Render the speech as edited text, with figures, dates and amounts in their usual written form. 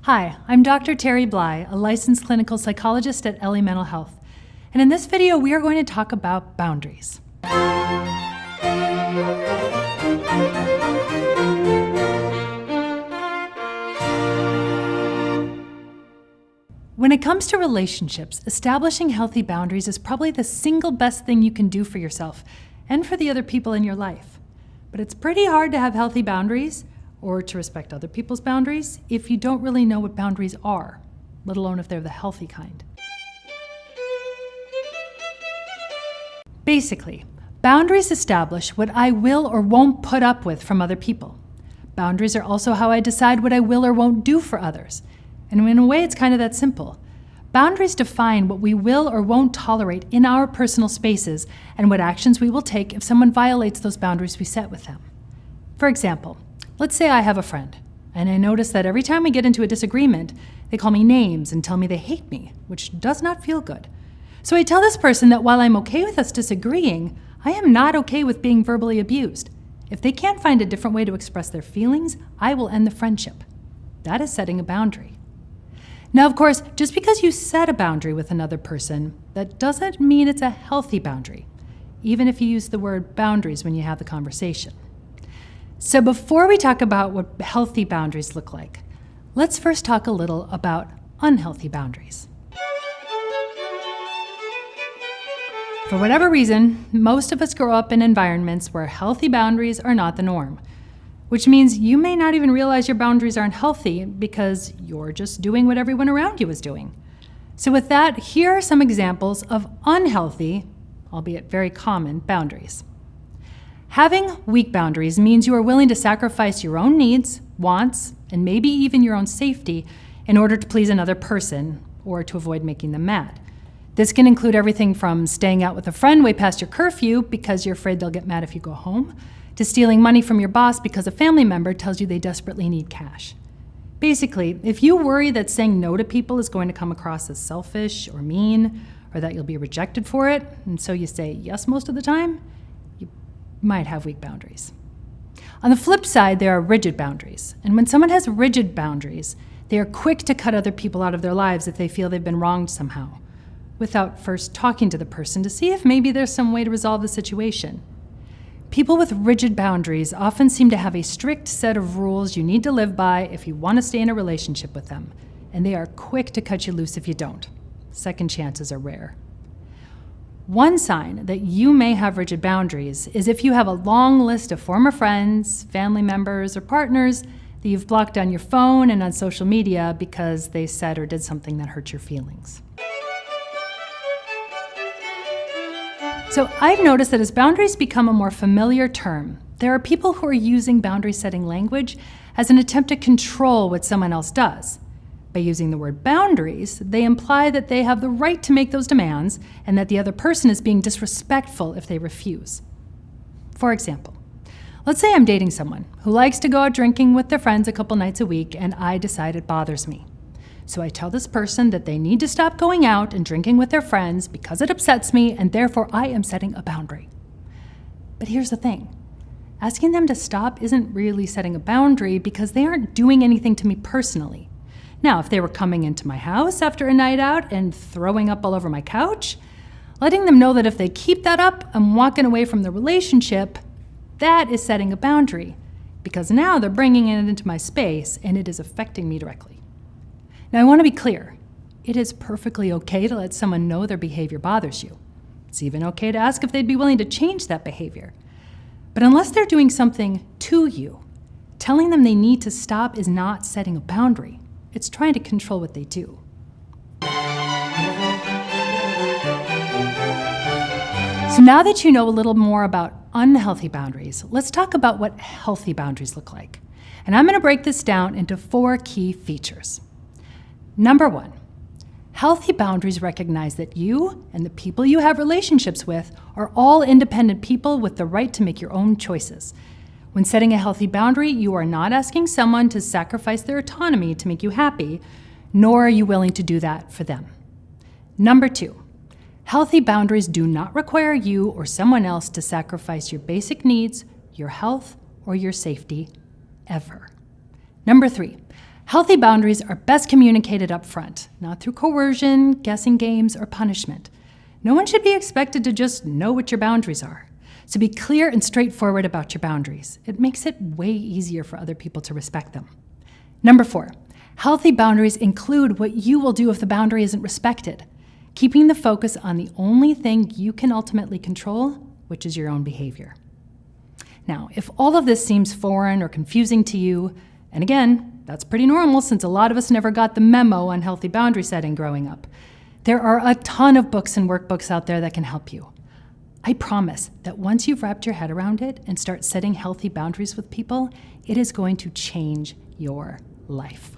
Hi, I'm Dr. Terri Bly, a licensed clinical psychologist at Ellie Mental Health. And in this video, we are going to talk about boundaries. When it comes to relationships, establishing healthy boundaries is probably the single best thing you can do for yourself and for the other people in your life. But it's pretty hard to have healthy boundaries or to respect other people's boundaries if you don't really know what boundaries are, let alone if they're the healthy kind. Basically, boundaries establish what I will or won't put up with from other people. Boundaries are also how I decide what I will or won't do for others. And in a way, it's kind of that simple. Boundaries define what we will or won't tolerate in our personal spaces and what actions we will take if someone violates those boundaries we set with them. For example, let's say I have a friend, and I notice that every time we get into a disagreement, they call me names and tell me they hate me, which does not feel good. So I tell this person that while I'm okay with us disagreeing, I am not okay with being verbally abused. If they can't find a different way to express their feelings, I will end the friendship. That is setting a boundary. Now, of course, just because you set a boundary with another person, that doesn't mean it's a healthy boundary, even if you use the word boundaries when you have the conversation. So before we talk about what healthy boundaries look like, let's first talk a little about unhealthy boundaries. For whatever reason, most of us grow up in environments where healthy boundaries are not the norm, which means you may not even realize your boundaries aren't healthy because you're just doing what everyone around you is doing. So with that, here are some examples of unhealthy, albeit very common, boundaries. Having weak boundaries means you are willing to sacrifice your own needs, wants, and maybe even your own safety in order to please another person or to avoid making them mad. This can include everything from staying out with a friend way past your curfew because you're afraid they'll get mad if you go home, to stealing money from your boss because a family member tells you they desperately need cash. Basically, if you worry that saying no to people is going to come across as selfish or mean, or that you'll be rejected for it, and so you say yes most of the time, you might have weak boundaries. On the flip side, there are rigid boundaries. And when someone has rigid boundaries, they are quick to cut other people out of their lives if they feel they've been wronged somehow, without first talking to the person to see if maybe there's some way to resolve the situation. People with rigid boundaries often seem to have a strict set of rules you need to live by if you want to stay in a relationship with them, and they are quick to cut you loose if you don't. Second chances are rare. One sign that you may have rigid boundaries is if you have a long list of former friends, family members, or partners that you've blocked on your phone and on social media because they said or did something that hurt your feelings. So I've noticed that as boundaries become a more familiar term, there are people who are using boundary setting language as an attempt to control what someone else does. By using the word boundaries, they imply that they have the right to make those demands and that the other person is being disrespectful if they refuse. For example, let's say I'm dating someone who likes to go out drinking with their friends a couple nights a week and I decide it bothers me. So I tell this person that they need to stop going out and drinking with their friends because it upsets me and therefore I am setting a boundary. But here's the thing. Asking them to stop isn't really setting a boundary because they aren't doing anything to me personally. Now, if they were coming into my house after a night out and throwing up all over my couch, letting them know that if they keep that up, I'm walking away from the relationship, that is setting a boundary because now they're bringing it into my space and it is affecting me directly. Now, I want to be clear. It is perfectly okay to let someone know their behavior bothers you. It's even okay to ask if they'd be willing to change that behavior. But unless they're doing something to you, telling them they need to stop is not setting a boundary. It's trying to control what they do. So now that you know a little more about unhealthy boundaries, let's talk about what healthy boundaries look like. And I'm going to break this down into 4 key features. Number 1, healthy boundaries recognize that you and the people you have relationships with are all independent people with the right to make your own choices. When setting a healthy boundary, you are not asking someone to sacrifice their autonomy to make you happy, nor are you willing to do that for them. Number 2, healthy boundaries do not require you or someone else to sacrifice your basic needs, your health, or your safety, ever. Number 3, Healthy boundaries are best communicated up front, not through coercion, guessing games, or punishment. No one should be expected to just know what your boundaries are. So be clear and straightforward about your boundaries. It makes it way easier for other people to respect them. Number 4, healthy boundaries include what you will do if the boundary isn't respected, keeping the focus on the only thing you can ultimately control, which is your own behavior. Now, if all of this seems foreign or confusing to you, and again, that's pretty normal since a lot of us never got the memo on healthy boundary setting growing up, there are a ton of books and workbooks out there that can help you. I promise that once you've wrapped your head around it and start setting healthy boundaries with people, it is going to change your life.